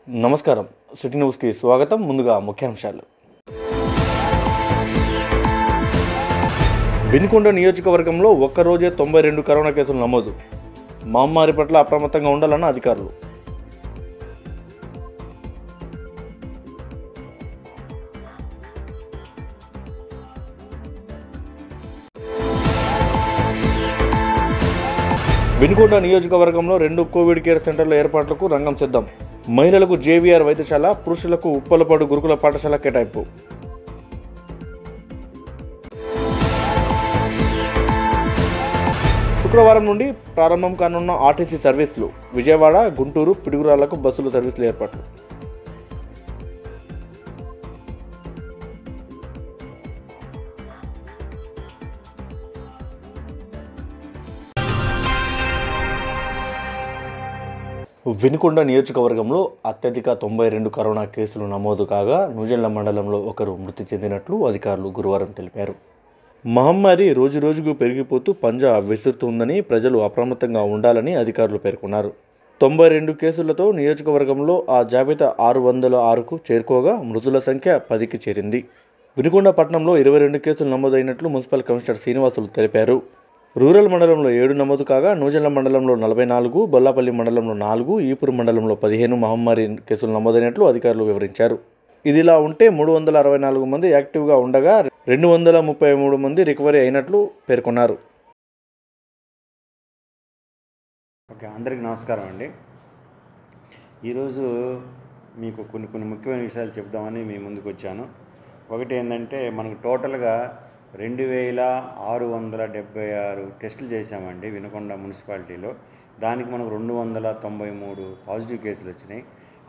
నమస్కారం. సిటీ న్యూస్కి స్వాగతం. ముందుగా ముఖ్యాంశాలు. వినుకొండ నియోజకవర్గంలో ఒక్కరోజే 92 కరోనా కేసులు నమోదు. మహమ్మారి పట్ల అప్రమత్తంగా ఉండాలన్న అధికారులు. వినుకొండ నియోజకవర్గంలో 2 కోవిడ్ కేర్ సెంటర్ల ఏర్పాట్లకు రంగం సిద్ధం. మహిళలకు జేవీఆర్ వైద్యశాల, పురుషులకు ఉప్పలపాడు గురుకుల పాఠశాల కేటాయింపు. శుక్రవారం నుండి ప్రారంభం కానున్న ఆర్టీసీ సర్వీసులు. విజయవాడ, గుంటూరు, పిడుగురాళ్లకు బస్సుల సర్వీసులు ఏర్పాట్లు. వినుకొండ నియోజకవర్గంలో అత్యధిక 92 కరోనా కేసులు నమోదు కాగా నూజెండ్ల మండలంలో ఒకరు మృతి చెందినట్లు అధికారులు గురువారం తెలిపారు. మహమ్మారి రోజురోజుకు పెరిగిపోతూ పంజా విసురుతుందని ప్రజలు అప్రమత్తంగా ఉండాలని అధికారులు పేర్కొన్నారు. 92 కేసులతో నియోజకవర్గంలో ఆ జాబితా 606కు చేరుకోగా మృతుల సంఖ్య 10కి చేరింది. వినుకొండ పట్టణంలో 22 కేసులు నమోదైనట్లు మున్సిపల్ కమిషనర్ శ్రీనివాసులు తెలిపారు. రూరల్ మండలంలో 7 నమోదు కాగా నూజెండ్ల మండలంలో 44, బొల్లాపల్లి మండలంలో 4, ఈపూరు మండలంలో 15 మహమ్మారి కేసులు నమోదైనట్లు అధికారులు వివరించారు. ఇదిలా ఉంటే 364 మంది యాక్టివ్గా ఉండగా 233 మంది రికవరీ అయినట్లు పేర్కొన్నారు. అందరికీ నమస్కారం అండి. ఈరోజు మీకు కొన్ని ముఖ్యమైన విషయాలు చెప్దామని మీ ముందుకు వచ్చాను. ఒకటి ఏంటంటే మనకు టోటల్గా 2676 టెస్టులు చేశామండి వినుకొండ మున్సిపాలిటీలో. దానికి మనకు 293 పాజిటివ్ కేసులు వచ్చినాయి.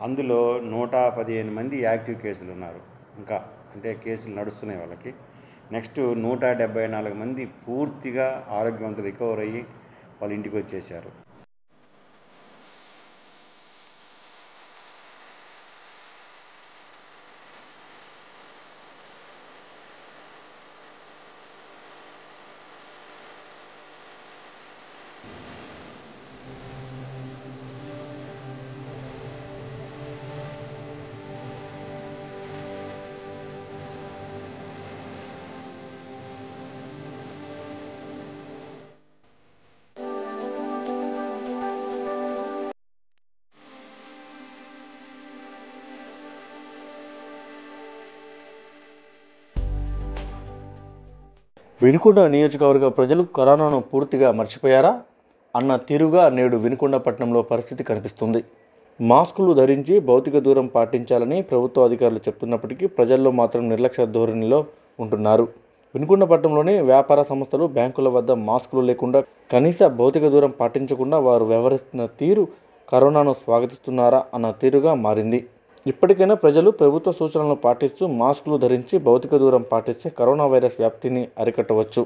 అందులో 115 మంది యాక్టివ్ కేసులు ఉన్నారు. ఇంకా అంటే కేసులు నడుస్తున్నాయి వాళ్ళకి. నెక్స్ట్ 174 మంది పూర్తిగా ఆరోగ్యవంతులు రికవర్ అయ్యి వాళ్ళ ఇంటికి వచ్చేసారు. వినుకొండ నియోజకవర్గ ప్రజలు కరోనాను పూర్తిగా మర్చిపోయారా అన్న తీరుగా నేడు వినుకొండ పట్టణంలో పరిస్థితి కనిపిస్తుంది. మాస్కులు ధరించి భౌతిక దూరం పాటించాలని ప్రభుత్వ అధికారులు చెప్తున్నప్పటికీ ప్రజల్లో మాత్రం నిర్లక్ష్య ధోరణిలో ఉంటున్నారు. వినుకొండ పట్టణంలోని వ్యాపార సంస్థలు, బ్యాంకుల వద్ద మాస్కులు లేకుండా, కనీస భౌతిక దూరం పాటించకుండా వారు వ్యవహరిస్తున్న తీరు కరోనాను స్వాగతిస్తున్నారా అన్న తీరుగా మారింది. ఇప్పటికైనా ప్రజలు ప్రభుత్వ సూచనలను పాటిస్తూ మాస్కులు ధరించి భౌతిక దూరం పాటిస్తే కరోనా వైరస్ వ్యాప్తిని అరికట్టవచ్చు.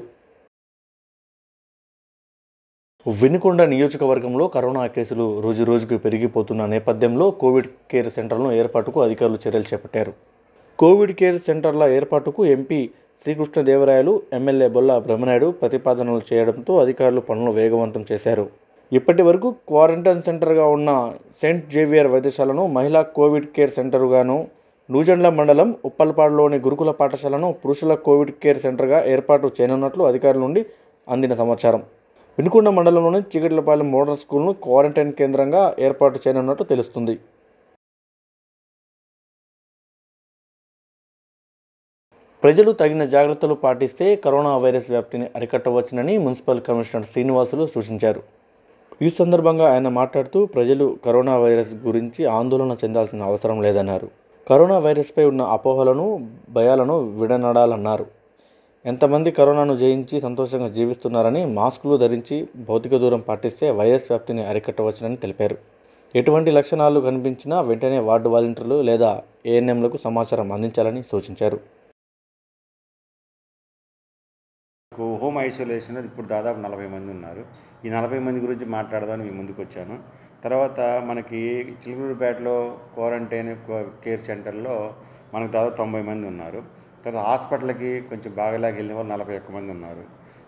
వినుకొండ నియోజకవర్గంలో కరోనా కేసులు రోజురోజుకు పెరిగిపోతున్న నేపథ్యంలో కోవిడ్ కేర్ సెంటర్లను ఏర్పాటుకు అధికారులు చర్యలు చేపట్టారు. కోవిడ్ కేర్ సెంటర్ల ఏర్పాటుకు ఎంపీ శ్రీకృష్ణదేవరాయలు, ఎమ్మెల్యే బొల్ల బ్రహ్మనాయుడు ప్రతిపాదనలు చేయడంతో అధికారులు పనులు వేగవంతం చేశారు. ఇప్పటి వరకు క్వారంటైన్ సెంటర్గా ఉన్న సెయింట్ జేవియర్ వైద్యశాలను మహిళా కోవిడ్ కేర్ సెంటర్గాను, నూజెండ్ల మండలం ఉప్పలపాడులోని గురుకుల పాఠశాలను పురుషుల కోవిడ్ కేర్ సెంటర్గా ఏర్పాటు చేయనున్నట్లు అధికారుల నుండి అందిన సమాచారం. వినుకొండ మండలంలోని చీకట్లపాలెం మోడల్ స్కూల్ను క్వారంటైన్ కేంద్రంగా ఏర్పాటు చేయనున్నట్లు తెలుస్తుంది. ప్రజలు తగిన జాగ్రత్తలు పాటిస్తే కరోనా వైరస్ వ్యాప్తిని అరికట్టవచ్చునని మున్సిపల్ కమిషనర్ శ్రీనివాసులు సూచించారు. ఈ సందర్భంగా ఆయన మాట్లాడుతూ ప్రజలు కరోనా వైరస్ గురించి ఆందోళన చెందాల్సిన అవసరం లేదన్నారు. కరోనా వైరస్పై ఉన్న అపోహలను, భయాలను విడనాడాలన్నారు. ఎంతమంది కరోనాను జయించి సంతోషంగా జీవిస్తున్నారని, మాస్కులు ధరించి భౌతిక దూరం పాటిస్తే వైరస్ వ్యాప్తిని అరికట్టవచ్చునని తెలిపారు. ఎటువంటి లక్షణాలు కనిపించినా వెంటనే వార్డు వాలంటీర్లు లేదా ఏఎన్ఎంలకు సమాచారం అందించాలని సూచించారు. హోమ్ ఐసోలేషన్ ఇప్పుడు దాదాపు 40 మంది ఉన్నారు. ఈ 40 మంది గురించి మాట్లాడదామని మీ ముందుకు వచ్చాను. తర్వాత మనకి చిలుకూరుపేటలో క్వారంటైన్ కేర్ సెంటర్లో మనకు దాదాపు 90 మంది ఉన్నారు. తర్వాత హాస్పిటల్కి కొంచెం బాగాలేక వెళ్ళిన వాళ్ళు 41 మంది ఉన్నారు.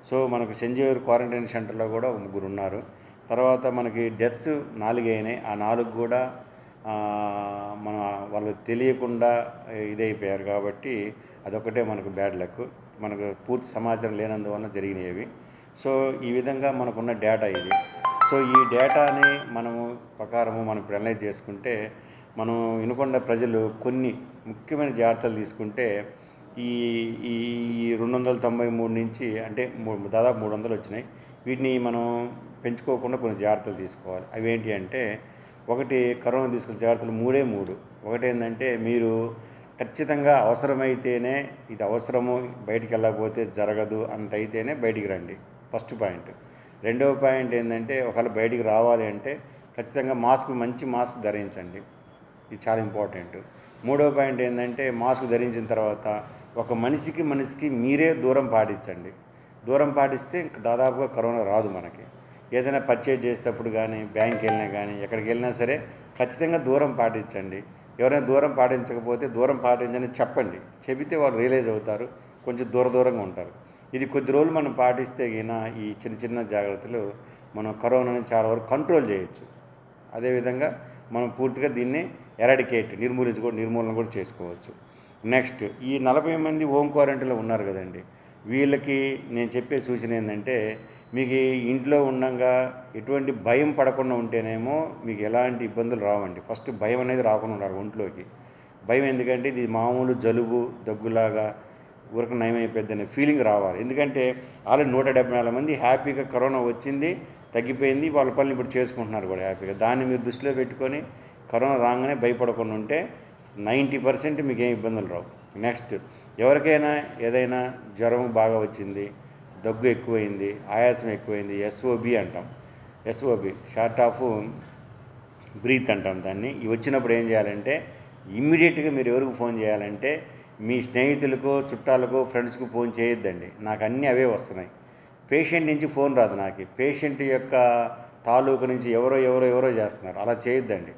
సో మనకు సెయింట్ జేవియర్ క్వారంటైన్ సెంటర్లో కూడా 3 ఉన్నారు. తర్వాత మనకి డెత్స్ 4 అయినాయి. ఆ 4 కూడా మన వాళ్ళు తెలియకుండా ఇదైపోయారు కాబట్టి అదొకటే మనకు బ్యాడ్ లక్. మనకు పూర్తి సమాచారం లేనందువల్ల జరిగినవి. సో ఈ విధంగా మనకున్న డేటా ఇది. సో ఈ డేటాని మనము ప్రకారము మనం ఇప్పుడు అనలైజ్ చేసుకుంటే మనం వినకొండ ప్రజలు కొన్ని ముఖ్యమైన జాగ్రత్తలు తీసుకుంటే ఈ ఈ 293 నుంచి అంటే దాదాపు 300 వచ్చినాయి. వీటిని మనం పెంచుకోకుండా కొన్ని జాగ్రత్తలు తీసుకోవాలి. అవి ఏంటి అంటే, ఒకటి కరోనా తీసుకున్న జాగ్రత్తలు మూడు. ఒకటి ఏంటంటే, మీరు ఖచ్చితంగా అవసరమైతేనే ఇది అవసరము, బయటికి వెళ్ళకపోతే జరగదు అంటైతేనే బయటికి రండి, ఫస్ట్ పాయింట్. రెండవ పాయింట్ ఏంటంటే, ఒకవేళ బయటికి రావాలి అంటే ఖచ్చితంగా మంచి మాస్క్ ధరించండి, ఇది చాలా ఇంపార్టెంట్. మూడవ పాయింట్ ఏంటంటే, మాస్క్ ధరించిన తర్వాత ఒక మనిషికి మీరే దూరం పాటించండి. దూరం పాటిస్తే దాదాపుగా కరోనా రాదు మనకి. ఏదైనా పర్చేజ్ చేసేటప్పుడు కానీ, బ్యాంక్కి వెళ్ళినా కానీ, ఎక్కడికి వెళ్ళినా సరే ఖచ్చితంగా దూరం పాటించండి. ఎవరైనా దూరం పాటించకపోతే దూరం పాటించని చెప్పండి. చెబితే వాళ్ళు రియలైజ్ అవుతారు, కొంచెం దూరంగా ఉంటారు. ఇది కొద్ది రోజులు మనం పాటిస్తే గిన ఈ చిన్న జాగ్రత్తలు మనం కరోనాని చాలా వరకు కంట్రోల్ చేయొచ్చు. అదేవిధంగా మనం పూర్తిగా దీన్ని నిర్మూలన కూడా చేసుకోవచ్చు. నెక్స్ట్, ఈ 40 మంది హోమ్ క్వారంటైన్లో ఉన్నారు కదండి, వీళ్ళకి నేను చెప్పే సూచన ఏంటంటే, మీకు ఇంట్లో ఉండగా ఎటువంటి భయం పడకుండా ఉంటేనేమో మీకు ఎలాంటి ఇబ్బందులు రావండి. ఫస్ట్ భయం అనేది రాకుండా ఉండాలి ఒంట్లోకి. భయం ఎందుకంటే ఇది మామూలు జలుబు దగ్గులాగా ఊరక నయమైపోద్దనే ఫీలింగ్ రావాలి. ఎందుకంటే ఆల్రెడీ 174 మంది హ్యాపీగా కరోనా వచ్చింది, తగ్గిపోయింది, వాళ్ళ పనులు ఇప్పుడు చేసుకుంటున్నారు కూడా హ్యాపీగా. దాన్ని మీరు దృష్టిలో పెట్టుకొని కరోనా రాగానే భయపడకుండా ఉంటే 90% మీకు ఏం ఇబ్బందులు రావు. నెక్స్ట్, ఎవరికైనా ఏదైనా జ్వరం బాగా వచ్చింది, దగ్గు ఎక్కువైంది, ఆయాసం ఎక్కువైంది, ఎస్ఓబి అంటాం, ఎస్ఓబి షార్ట్ ఆఫ్ బ్రీత్ అంటాం దాన్ని. ఇవి వచ్చినప్పుడు ఏం చేయాలంటే ఇమ్మీడియట్గా మీరు ఎవరికి ఫోన్ చేయాలంటే మీ స్నేహితులకు, చుట్టాలకు, ఫ్రెండ్స్కి ఫోన్ చేయొద్దండి. నాకు అన్నీ అవే వస్తున్నాయి. పేషెంట్ నుంచి ఫోన్ రాదు నాకు, పేషెంట్ యొక్క తాలూకు నుంచి ఎవరో చేస్తున్నారు, అలా చేయొద్దండి.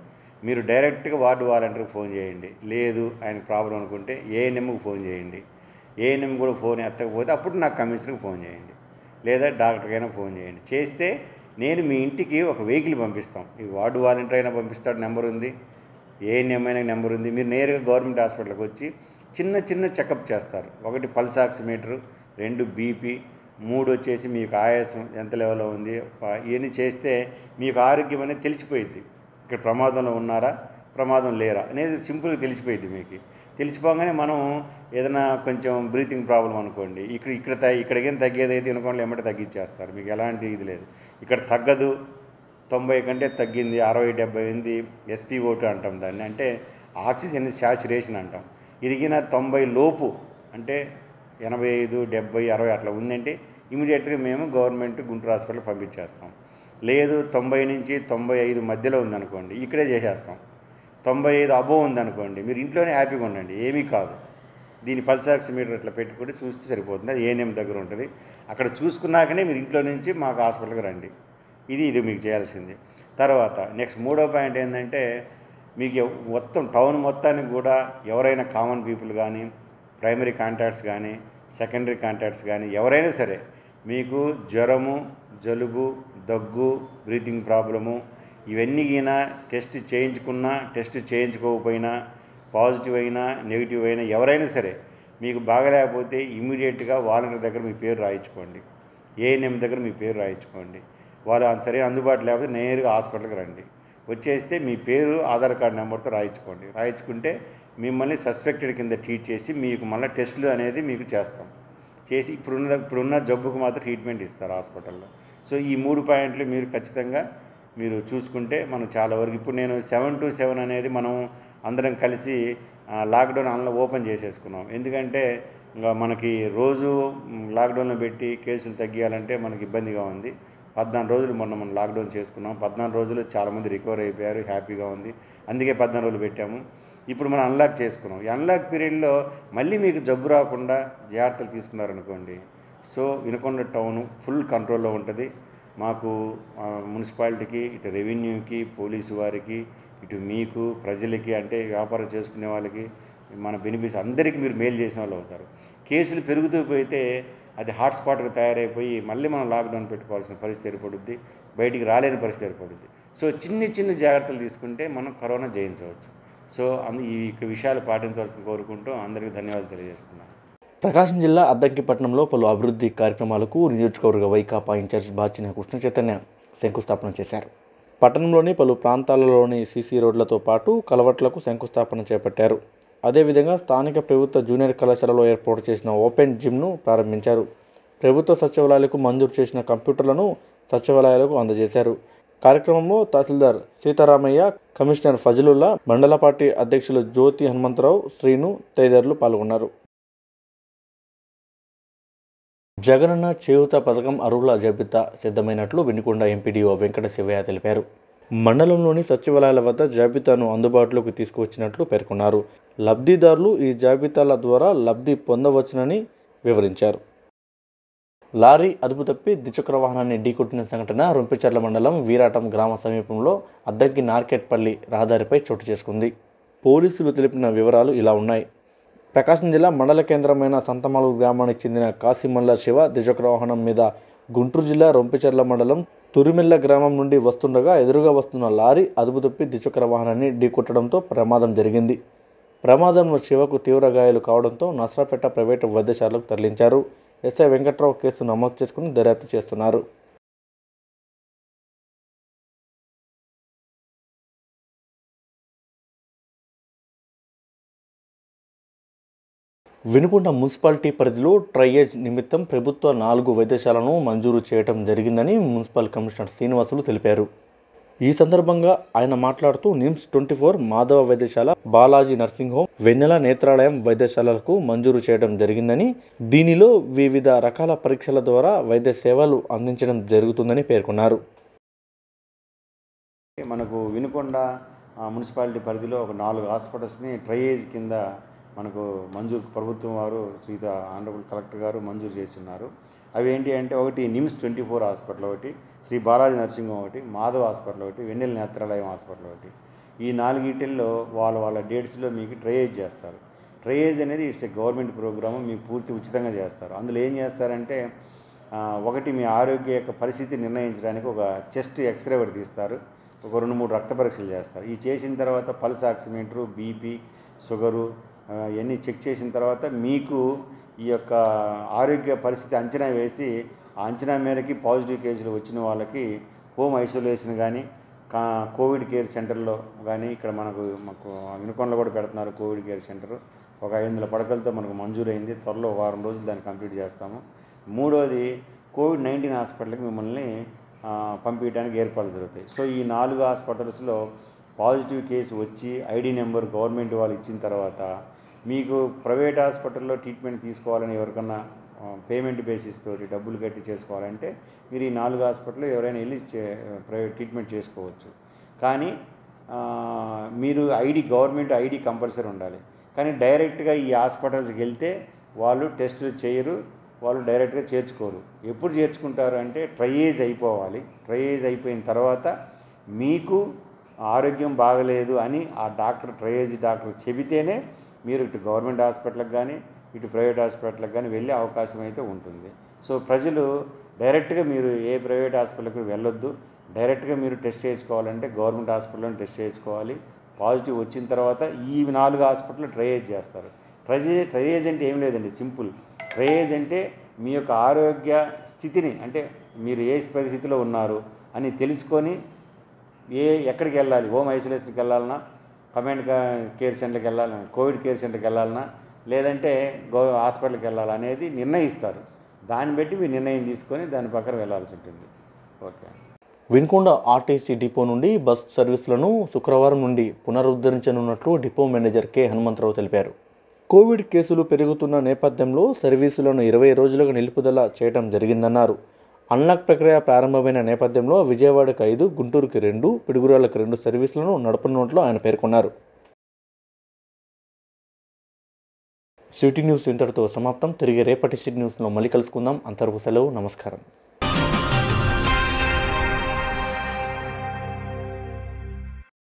మీరు డైరెక్ట్గా వార్డు వాలంటీర్కి ఫోన్ చేయండి. లేదు ఆయనకు ప్రాబ్లం అనుకుంటే ఏఎన్ఎంకి ఫోన్ చేయండి. ఏఎన్ఎం కూడా ఫోన్ ఎత్తకపోతే అప్పుడు నాకు కమిషనర్కి ఫోన్ చేయండి, లేదా డాక్టర్కైనా ఫోన్ చేయండి. చేస్తే నేను మీ ఇంటికి ఒక వెహికల్ పంపిస్తాం. ఈ వార్డు వాలంటీర్ అయినా పంపిస్తాడు, నెంబర్ ఉంది, ఏఎన్ఎం అయినా నెంబర్ ఉంది. మీరు నేరుగా గవర్నమెంట్ హాస్పిటల్కి వచ్చి చిన్న చెకప్ చేస్తారు. 1 పల్స్ ఆక్సిమీటరు, 2 బీపీ, 3 వచ్చేసి మీకు ఆయాసం ఎంత లెవెల్లో ఉంది. ఇవన్నీ చేస్తే మీకు ఆరోగ్యం అనేది తెలిసిపోయింది. ఇక్కడ ప్రమాదంలో ఉన్నారా, ప్రమాదం లేరా అనేది సింపుల్గా తెలిసిపోయింది. మీకు తెలిసిపోగానే మనం ఏదైనా కొంచెం బ్రీతింగ్ ప్రాబ్లం అనుకోండి, ఇక్కడికేం తగ్గేదైతే అనుకోండి ఎమ్మటే తగ్గించేస్తారు. మీకు ఎలాంటి ఇది లేదు. ఇక్కడ తగ్గదు, 90 కంటే తగ్గింది, 60-70 ఉంది, SpO2 అంటాం దాన్ని, అంటే ఆక్సిజన్ శాచురేషన్ అంటాం. ఇదిగిన 90 లోపు అంటే 85, 70, 60 అట్లా ఉందంటే ఇమీడియట్గా మేము గవర్నమెంట్ గుంటూరు హాస్పిటల్ పంపించేస్తాం. లేదు 90 నుంచి 95 మధ్యలో ఉందనుకోండి, ఇక్కడే చేసేస్తాం. 95 అబోవ్ ఉందనుకోండి, మీరు ఇంట్లోనే హ్యాపీగా ఉండండి, ఏమీ కాదు. దీని పల్స్ ఆక్సిమీటర్ ఇట్లా పెట్టుకుంటే చూస్తే సరిపోతుంది. అది ఏఎన్ఎం దగ్గర ఉంటుంది. అక్కడ చూసుకున్నాకనే మీరు ఇంట్లో నుంచి మాకు హాస్పిటల్కి రండి. ఇది మీకు చేయాల్సింది. తర్వాత నెక్స్ట్ మూడో పాయింట్ ఏంటంటే, మీకు మొత్తం టౌన్ మొత్తానికి కూడా ఎవరైనా కామన్ పీపుల్ కానీ, ప్రైమరీ కాంటాక్ట్స్ కానీ, సెకండరీ కాంటాక్ట్స్ కానీ ఎవరైనా సరే మీకు జ్వరము, జలుబు, దగ్గు, బ్రీతింగ్ ప్రాబ్లము ఇవన్నీ గినా టెస్ట్ చేయించుకున్నా, టెస్ట్ చేయించుకోకపోయినా, పాజిటివ్ అయినా నెగిటివ్ అయినా ఎవరైనా సరే మీకు బాగలేకపోతే ఇమ్మీడియట్గా వాలంటీర్ దగ్గర మీ పేరు రాయించుకోండి, ఏఎన్ఎం దగ్గర మీ పేరు రాయించుకోండి. వాళ్ళు సరైన అందుబాటు లేకపోతే నేరుగా హాస్పిటల్కి రండి. వచ్చేస్తే మీ పేరు, ఆధార్ కార్డు నెంబర్తో రాయించుకోండి. రాయించుకుంటే మిమ్మల్ని సస్పెక్టెడ్ కింద ట్రీట్ చేసి మీకు మళ్ళీ టెస్టులు అనేది మీకు చేస్తాం. చేసి ఇప్పుడున్న జబ్బుకు మాత్రం ట్రీట్మెంట్ ఇస్తారు హాస్పిటల్లో. సో ఈ 3 పాయింట్లు మీరు ఖచ్చితంగా మీరు చూసుకుంటే మనం చాలా వరకు ఇప్పుడు నేను 7 to 7 అనేది మనం అందరం కలిసి లాక్డౌన్ ఆన్లో ఓపెన్ చేసేసుకున్నాం. ఎందుకంటే ఇంకా మనకి రోజు లాక్డౌన్లో పెట్టి కేసులు తగ్గియాలంటే మనకి ఇబ్బందిగా ఉంది. 14 రోజులు మనం లాక్డౌన్ చేసుకున్నాం. 14 రోజులు చాలామంది రికవర్ అయిపోయారు, హ్యాపీగా ఉంది. అందుకే 14 రోజులు పెట్టాము. ఇప్పుడు మనం అన్లాక్ చేసుకున్నాం. ఈ అన్లాక్ పీరియడ్లో మళ్ళీ మీకు జబ్బు రాకుండా జాగ్రత్తలు తీసుకున్నారనుకోండి, సో వినుకొండ టౌన్ ఫుల్ కంట్రోల్లో ఉంటుంది. మాకు మున్సిపాలిటీకి, ఇటు రెవెన్యూకి, పోలీసు వారికి, ఇటు మీకు, ప్రజలకి, అంటే వ్యాపారం చేసుకునే వాళ్ళకి, మన బెనిఫిట్స్ అందరికీ మీరు మేలు చేసిన వాళ్ళు అవుతారు. కేసులు పెరుగుతూ పోతే అది హాట్స్పాట్గా తయారైపోయి మళ్ళీ మనం లాక్డౌన్ పెట్టుకోవాల్సిన పరిస్థితి ఏర్పడుద్ది, బయటికి రాలేని పరిస్థితి ఏర్పడుద్ది. సో చిన్న జాగ్రత్తలు తీసుకుంటే మనం కరోనా జయించవచ్చు. సో ఈ విషయాలు పాటించవలసిన కోరుకుంటూ అందరికీ ధన్యవాదాలు తెలియజేస్తున్నాను. ప్రకాశం జిల్లా అద్దంకిపట్నంలో పలు అభివృద్ధి కార్యక్రమాలకు నియోజకవర్గ వైకాపా ఇన్ఛార్జ్ బాచిన కృష్ణ చైతన్య శంకుస్థాపన చేశారు. పట్టణంలోని పలు ప్రాంతాలలోని సీసీ రోడ్లతో పాటు కలవట్లకు శంకుస్థాపన చేపట్టారు. అదేవిధంగా స్థానిక ప్రభుత్వ జూనియర్ కళాశాలలో ఏర్పాటు చేసిన ఓపెన్ జిమ్ను ప్రారంభించారు. ప్రభుత్వ సచివాలయాలకు మంజూరు చేసిన కంప్యూటర్లను సచివాలయాలకు అందజేశారు. కార్యక్రమంలో తహసీల్దార్ సీతారామయ్య, కమిషనర్ ఫజలుల్లా, మండల పార్టీ అధ్యక్షులు జ్యోతి హనుమంతరావు, శ్రీను తదితరులు పాల్గొన్నారు. జగనన్న చేయూత పథకం అర్హుల జాబితా సిద్ధమైనట్లు వినుకొండ ఎంపీడీఓ వెంకట శివయ్య తెలిపారు. మండలంలోని సచివాలయాల వద్ద జాబితాను అందుబాటులోకి తీసుకువచ్చినట్లు పేర్కొన్నారు. లబ్ధిదారులు ఈ జాబితాల ద్వారా లబ్ధి పొందవచ్చునని వివరించారు. లారీ అదుపు తప్పి ద్విచక్ర వాహనాన్ని ఢీకొట్టిన సంఘటన రొంపిచెర్ల మండలం వీరాటం గ్రామ సమీపంలో అద్దంకి నార్కెట్పల్లి రహదారిపై చోటు చేసుకుంది. పోలీసులు తెలిపిన వివరాలు ఇలా ఉన్నాయి. ప్రకాశం జిల్లా మండల కేంద్రమైన సంతమాలు గ్రామానికి చెందిన కాశీమల్ల శివ ద్విచక్ర వాహనం మీద గుంటూరు జిల్లా రొంపిచెర్ల మండలం తురిమెల్ల గ్రామం నుండి వస్తుండగా ఎదురుగా వస్తున్న లారీ అదుపు తప్పి ద్విచక్ర వాహనాన్ని ఢీకొట్టడంతో ప్రమాదం జరిగింది. ప్రమాదంలో శివకు తీవ్ర గాయాలు కావడంతో నర్సరాపేట ప్రైవేటు వైద్యశాలకు తరలించారు. ఎస్ఐ వెంకట్రావు కేసు నమోదు చేసుకుని దర్యాప్తు చేస్తున్నారు. వినుకొండ మున్సిపాలిటీ పరిధిలో ట్రయేజ్ నిమిత్తం ప్రభుత్వ 4 వైద్యశాలను మంజూరు చేయడం జరిగిందని మున్సిపల్ కమిషనర్ శ్రీనివాసులు తెలిపారు. ఈ సందర్భంగా ఆయన మాట్లాడుతూ నిమ్స్ 24, మాధవ వైద్యశాల, బాలాజీ నర్సింగ్ హోమ్, వెన్నెల నేత్రాలయం వైద్యశాలలకు మంజూరు చేయడం జరిగిందని, దీనిలో వివిధ రకాల పరీక్షల ద్వారా వైద్య సేవలు అందించడం జరుగుతుందని పేర్కొన్నారు. మనకు వినుకొండ మున్సిపాలిటీ పరిధిలో ఒక 4 హాస్పిటల్స్ని ట్రయేజ్ కింద మనకు ప్రభుత్వం వారు ఆనరబుల్ కలెక్టర్ గారు మంజూరు చేస్తున్నారు. అవి ఏంటి అంటే, ఒకటి నిమ్స్ 24 హాస్పిటల్ ఒకటి, శ్రీ బాలాజీ నర్సింగ్ హోమ్ ఒకటి, మాధవ్ హాస్పిటల్ ఒకటి, వెన్నెల నేత్రాలయం హాస్పిటల్ ఒకటి. ఈ 4 వాళ్ళ డేట్స్లో మీకు ట్రయేజ్ చేస్తారు. ట్రయేజ్ అనేది ఇట్స్ ఏ గవర్నమెంట్ ప్రోగ్రాము, మీకు పూర్తి ఉచితంగా చేస్తారు. అందులో ఏం చేస్తారంటే, ఒకటి మీ ఆరోగ్య యొక్క పరిస్థితి నిర్ణయించడానికి ఒక చెస్ట్ ఎక్స్రే ఒకటి తీస్తారు, ఒక 2-3 రక్త పరీక్షలు చేస్తారు. ఈ చేసిన తర్వాత పల్స్ ఆక్సిమీటరు, బీపీ, షుగరు ఇవన్నీ చెక్ చేసిన తర్వాత మీకు ఈ యొక్క ఆరోగ్య పరిస్థితి అంచనా వేసి, ఆ అంచనా మేరకి పాజిటివ్ కేసులు వచ్చిన వాళ్ళకి హోమ్ ఐసోలేషన్ కానీ, కోవిడ్ కేర్ సెంటర్లో కానీ, ఇక్కడ మాకు వినుకొండలో కూడా పెడుతున్నారు కోవిడ్ కేర్ సెంటర్. ఒక 500 పడకలతో మనకు మంజూరైంది. త్వరలో 1 వారం రోజులు దాన్ని కంప్లీట్ చేస్తాము. మూడోది, కోవిడ్-19 హాస్పిటల్కి మిమ్మల్ని పంపించడానికి ఏర్పాట్లు జరుగుతాయి. సో ఈ 4 హాస్పిటల్స్లో పాజిటివ్ కేసు వచ్చి ఐడి నెంబర్ గవర్నమెంట్ వాళ్ళు ఇచ్చిన తర్వాత, మీకు ప్రైవేట్ హాస్పిటల్లో ట్రీట్మెంట్ తీసుకోవాలని ఎవరికన్నా పేమెంట్ బేసిస్ తోటి డబ్బులు కట్టి చేసుకోవాలంటే మీరు ఈ 4 హాస్పిటల్లో ఎవరైనా వెళ్ళి ప్రైవేట్ ట్రీట్మెంట్ చేసుకోవచ్చు. కానీ మీరు గవర్నమెంట్ ఐడి కంపల్సరీ ఉండాలి. కానీ డైరెక్ట్గా ఈ హాస్పిటల్స్కి వెళ్తే వాళ్ళు టెస్టులు చేయరు, వాళ్ళు డైరెక్ట్గా చేర్చుకోరు. ఎప్పుడు చేర్చుకుంటారు అంటే, ట్రయేజ్ అయిపోవాలి. ట్రయేజ్ అయిపోయిన తర్వాత మీకు ఆరోగ్యం బాగలేదు అని ఆ ట్రయేజ్ డాక్టర్ చెబితేనే మీరు ఇటు గవర్నమెంట్ హాస్పిటల్కి కానీ, ఇటు ప్రైవేట్ హాస్పిటల్కి కానీ వెళ్ళే అవకాశం అయితే ఉంటుంది. సో ప్రజలు డైరెక్ట్గా మీరు ఏ ప్రైవేట్ హాస్పిటల్కి వెళ్ళొద్దు. డైరెక్ట్గా మీరు టెస్ట్ చేయించుకోవాలంటే గవర్నమెంట్ హాస్పిటల్లో టెస్ట్ చేయించుకోవాలి. పాజిటివ్ వచ్చిన తర్వాత ఈ 4 హాస్పిటల్లో ట్రయేజ్ చేస్తారు. ట్రయేజ్ అంటే ఏం లేదండి, సింపుల్. ట్రయేజ్ అంటే మీ యొక్క ఆరోగ్య స్థితిని, అంటే మీరు ఏ పరిస్థితిలో ఉన్నారు అని తెలుసుకొని ఎక్కడికి వెళ్ళాలి, హోమ్ ఐసోలేషన్కి వెళ్ళాలన్నా, కమాండ్ కేర్ సెంటర్కి వెళ్ళాలన్నా, కోవిడ్ కేర్ సెంటర్కి వెళ్ళాలన్నా, లేదంటే హాస్పిటల్కి వెళ్ళాలనేది నిర్ణయిస్తారు. దాన్ని బట్టి మీరు నిర్ణయం తీసుకొని దాని ప్రకారం వెళ్ళాల్సి ఉంటుంది. ఓకే. వినుకొండ ఆర్టీసీ డిపో నుండి బస్ సర్వీసులను శుక్రవారం నుండి పునరుద్ధరించనున్నట్లు డిపో మేనేజర్ కె హనుమంతరావు తెలిపారు. కోవిడ్ కేసులు పెరుగుతున్న నేపథ్యంలో సర్వీసులను 20 రోజులుగా నిలుపుదల చేయడం జరిగిందన్నారు. అన్లాక్ ప్రక్రియ ప్రారంభమైన నేపథ్యంలో విజయవాడకు 5, గుంటూరుకి 2, పిడుగురాళ్లకు 2 సర్వీసులను నడపనున్నట్లు ఆయన పేర్కొన్నారు. సిటీ న్యూస్ ఇంతటితో సమాప్తం. తిరిగి రేపటి సిటీ న్యూస్లో మళ్ళీ కలుసుకుందాం. అంతవరకు సెలవు. నమస్కారం.